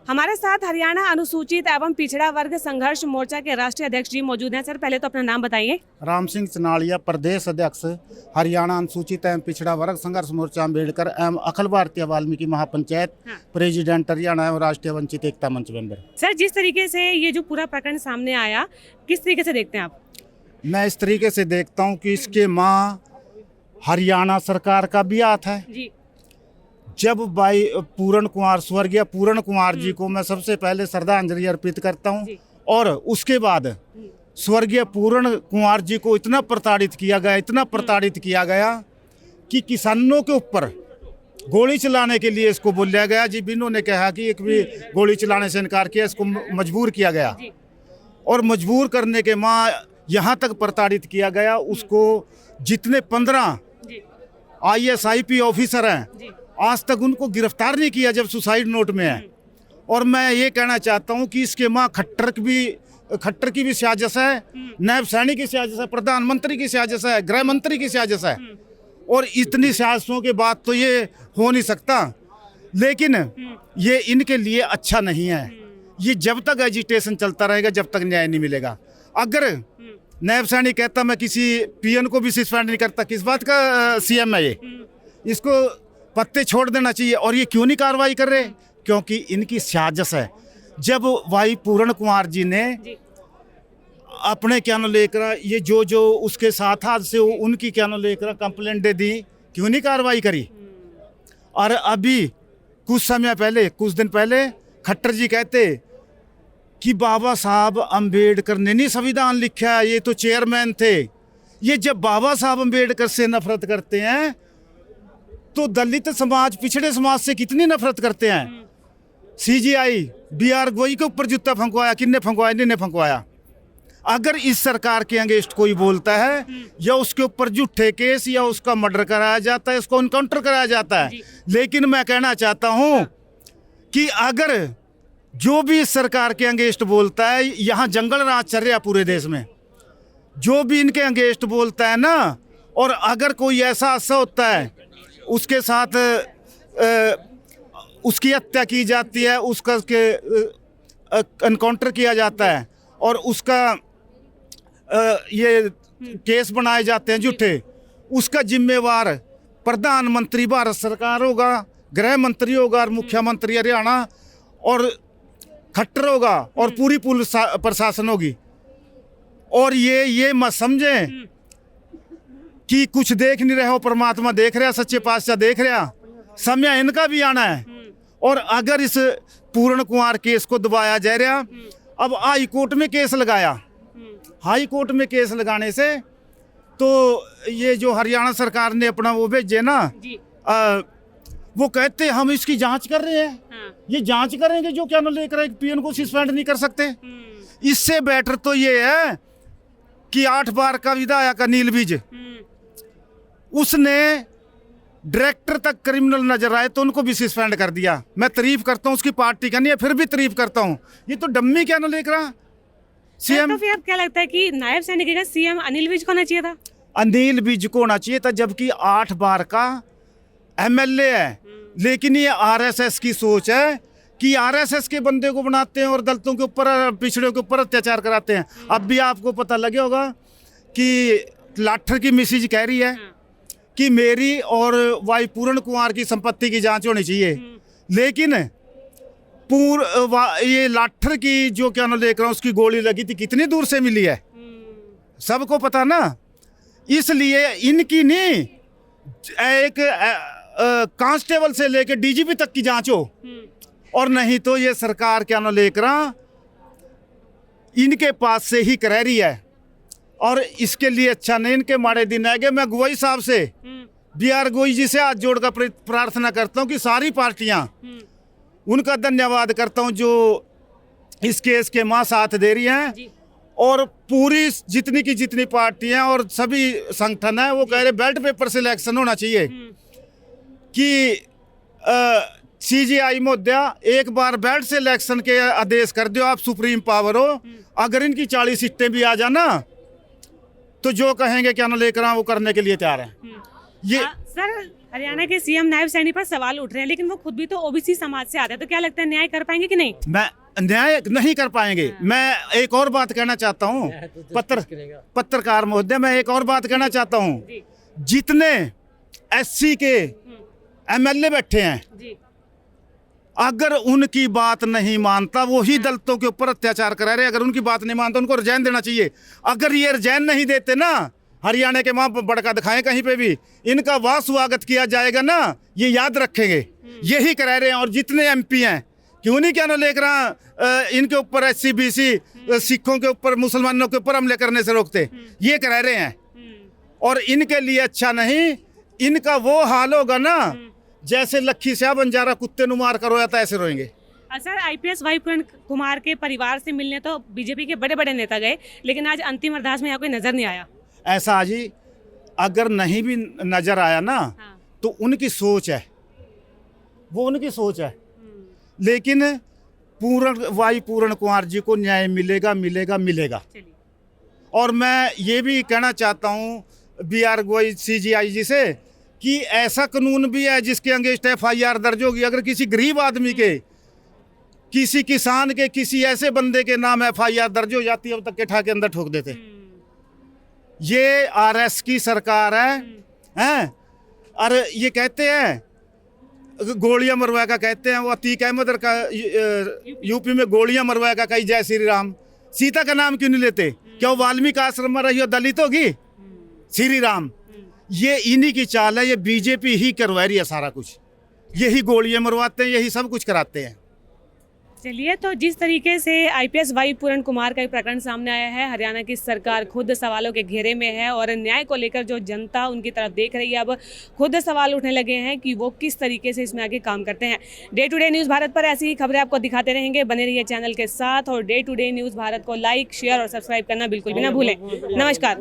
हमारे साथ हरियाणा अनुसूचित एवं पिछड़ा वर्ग संघर्ष मोर्चा के राष्ट्रीय अध्यक्ष जी मौजूद हैं। सर, पहले तो अपना नाम बताइए। राम सिंह चनालिया, प्रदेश अध्यक्ष, हरियाणा अनुसूचित एवं पिछड़ा वर्ग संघर्ष मोर्चा अम्बेडकर एवं अखिल भारतीय वाल्मीकि महापंचायत, प्रेसिडेंट हरियाणा एवं राष्ट्रीय वंचित एकता मंच मेंबर। सर, जिस तरीके से ये जो पूरा प्रकरण सामने आया, किस तरीके से देखते हैं आप? मैं इस तरीके से देखता हूँ कि इसके माँ हरियाणा सरकार का भी हाथ है जी। जब भाई पूरण कुमार, स्वर्गीय पूरण कुमार जी को मैं सबसे पहले श्रद्धांजलि अर्पित करता हूँ। और उसके बाद स्वर्गीय पूरण कुमार जी को इतना प्रताड़ित किया गया कि किसानों के ऊपर गोली चलाने के लिए इसको बोला गया जी। बिन्नों ने कहा कि एक भी गोली चलाने से इनकार किया, इसको मजबूर किया गया और मजबूर करने के माँ यहाँ तक प्रताड़ित किया गया। उसको जितने 15 ISIP ऑफिसर हैं आज तक उनको गिरफ्तार नहीं किया जब सुसाइड नोट में है। और मैं ये कहना चाहता हूँ कि इसके माँ खट्टर की भी साजिश है, नायब सैनिक की साजिश है, प्रधानमंत्री की साजिश है, गृह मंत्री की साजिश है। और इतनी साजिशों के बाद तो ये हो नहीं सकता। लेकिन ये इनके लिए अच्छा नहीं है। ये जब तक एजिटेशन चलता रहेगा, जब तक न्याय नहीं मिलेगा। अगर नायब सैनिक कहता मैं किसी PN को भी सस्पेंड नहीं करता, किस बात का CM है ये? इसको पत्ते छोड़ देना चाहिए। और ये क्यों नहीं कार्रवाई कर रहे? क्योंकि इनकी साजिश है। जब भाई पूरण कुमार जी ने अपने क्या नाम लेकर ये जो उसके साथ हादसे उनकी क्या नाम लेकर कंप्लेंट दे दी, क्यों नहीं कार्रवाई करी? और अभी कुछ दिन पहले खट्टर जी कहते कि बाबा साहब अम्बेडकर ने नहीं संविधान लिखा, ये तो चेयरमैन थे। ये जब बाबा साहब अम्बेडकर से नफरत करते हैं तो दलित समाज, पिछड़े समाज से कितनी नफरत करते हैं। CGI BR गोई के ऊपर जूता फंकवाया, किन्ने फंकवाया, इन्ने फंकवाया। अगर इस सरकार के अगेंस्ट कोई बोलता है या उसके ऊपर झूठे केस या उसका मर्डर कराया जाता है, इसको एनकाउंटर कराया जाता है। लेकिन मैं कहना चाहता हूं कि अगर जो भी इस सरकार के अगेंस्ट बोलता है, यहाँ जंगल राज चल रहा पूरे देश में, जो भी इनके अगेंस्ट बोलता है ना, और अगर कोई ऐसा हादसा होता है उसके साथ उसकी हत्या की जाती है, उसका एनकाउंटर किया जाता है और उसका ये केस बनाए जाते हैं झूठे, उसका जिम्मेवार प्रधानमंत्री भारत सरकार होगा, गृह मंत्री होगा और मुख्यमंत्री हरियाणा और खट्टर होगा और पूरी पुलिस प्रशासन होगी। और ये मत समझें कि कुछ देख नहीं रहे हो, परमात्मा देख रहा, सच्चे पातशाह देख रहा। समय इनका भी आना है। और अगर इस पूर्ण कुमार केस को दबाया जा रहा, अब हाई कोर्ट में केस लगाया, हाई कोर्ट में केस लगाने से तो ये जो हरियाणा सरकार ने अपना वो भेजे ना, वो कहते हम इसकी जांच कर रहे हैं। ये जांच करेंगे जो क्या न लेकर PN को सस्पेंड नहीं कर सकते। इससे बेटर तो ये है कि 8 बार का विधायक अनिल विज, उसने डायरेक्टर तक क्रिमिनल नजर आए तो उनको भी सस्पेंड कर दिया। मैं तारीफ करता हूँ उसकी पार्टी का, नहीं है फिर भी तारीफ करता हूँ। ये तो डम्मी क्या न लेकर CM। तो फिर क्या लगता है कि नायब सैनिक का CM अनिल विज को होना चाहिए था? अनिल विज को होना चाहिए था, जबकि 8 बार का MLA है। लेकिन ये RSS की सोच है कि RSS के बंदे को बनाते हैं और दलितों के ऊपर, पिछड़ों के ऊपर अत्याचार कराते हैं। अब भी आपको पता लगे होगा कि लाठर की मिसेज कह रही है कि मेरी और भाई पूर्ण कुमार की संपत्ति की जांच होनी चाहिए। लेकिन ये लाठर की जो क्या नाम लेकर उसकी गोली लगी थी, कितनी दूर से मिली है, सबको पता ना। इसलिए इनकी नहीं, एक कांस्टेबल से लेकर DGP तक की जांच हो। और नहीं तो ये सरकार क्या नाम लेकर इनके पास से ही करा रही है। और इसके लिए अच्छा नहीं, इनके माड़े दिन आएंगे। मैं गोई साहब से, BR गोई जी से हाथ जोड़कर प्रार्थना करता हूं कि सारी पार्टियां, उनका धन्यवाद करता हूं जो इस केस के मां साथ दे रही हैं। और पूरी जितनी की जितनी पार्टियां और सभी संगठन है वो कह रहे बैलेट पेपर से इलेक्शन होना चाहिए। कि CGI महोदया एक बार बैलेट से इलेक्शन के आदेश कर दो, आप सुप्रीम पावर हो। अगर इनकी 40 सीटें भी आ जाना तो जो कहेंगे क्या ना लेकर वो करने के लिए तैयार हैं। ये सर, हरियाणा के सीएम नायब सैनी पर सवाल उठ रहे हैं, लेकिन वो खुद भी तो ओबीसी समाज से आते हैं, तो क्या लगता है न्याय कर पाएंगे कि नहीं? मैं न्याय नहीं कर पाएंगे। मैं एक और बात कहना चाहता हूँ, पत्रकार महोदय, मैं एक और बात कहना चाहता हूँ। जी जितने एससी के एमएलए बैठे हैं, जी अगर उनकी बात नहीं मानता, वही दलितों के ऊपर अत्याचार करा रहे। अगर उनकी बात नहीं मानता, उनको रिजाइन देना चाहिए। अगर ये रिजाइन नहीं देते ना, हरियाणा के वहाँ बड़का दिखाएं कहीं पे भी, इनका वह स्वागत किया जाएगा ना, ये याद रखेंगे। यही करा रहे हैं। और जितने एमपी हैं, क्यों नहीं क्या लेकर इनके ऊपर एससी बीसी सिखों के ऊपर, मुसलमानों के ऊपर हमले करने से रोकते, ये करा रहे हैं। और इनके लिए अच्छा नहीं, इनका वो हाल होगा ना जैसे लखी शाह बंजारा कुत्ते नु मार कर रोया था, ऐसे रोएंगे। सर, आईपीएस वाई पूरण कुमार के परिवार से मिलने तो बीजेपी के बड़े बड़े नेता गए, लेकिन आज अंतिम अरदास में यहाँ कोई नजर नहीं आया। ऐसा जी अगर नहीं भी नजर आया ना, तो उनकी सोच है, वो उनकी सोच है। लेकिन पूर्ण कुमार जी को न्याय मिलेगा, मिलेगा, मिलेगा। और मैं ये भी कहना चाहता हूँ BR गोयल CGI जी से कि ऐसा कानून भी है जिसके अगेंस्ट FIR दर्ज होगी। अगर किसी गरीब आदमी के, किसी किसान के, किसी ऐसे बंदे के नाम FIR दर्ज हो जाती है, अब तक के ठा के अंदर ठोक देते। ये RS की सरकार है। और ये कहते हैं गोलियां मरवा का, कहते हैं वो अतीक अहमद का यूपी में गोलियां मरवा का कही जय श्री राम। सीता का नाम क्यों नहीं लेते? क्यों वाल्मीकि आश्रम में रही हो दलित होगी श्री राम? ये इन्हीं की चाल है। ये बीजेपी ही करवा रही है सारा कुछ। यही गोलियां मरवाते हैं, यही सब कुछ कराते हैं। चलिए, तो जिस तरीके से आईपीएस वाई पूरण कुमार का एक प्रकरण सामने आया है, हरियाणा की सरकार खुद सवालों के घेरे में है और न्याय को लेकर जो जनता उनकी तरफ देख रही है, अब खुद सवाल उठने लगे हैं कि वो किस तरीके से इसमें आगे काम करते हैं। Day to day news Bharat पर ऐसी ही खबरें आपको दिखाते रहेंगे। बने रहिए चैनल के साथ और day to day news Bharat को लाइक, शेयर और सब्सक्राइब करना बिल्कुल भी ना भूलें। नमस्कार।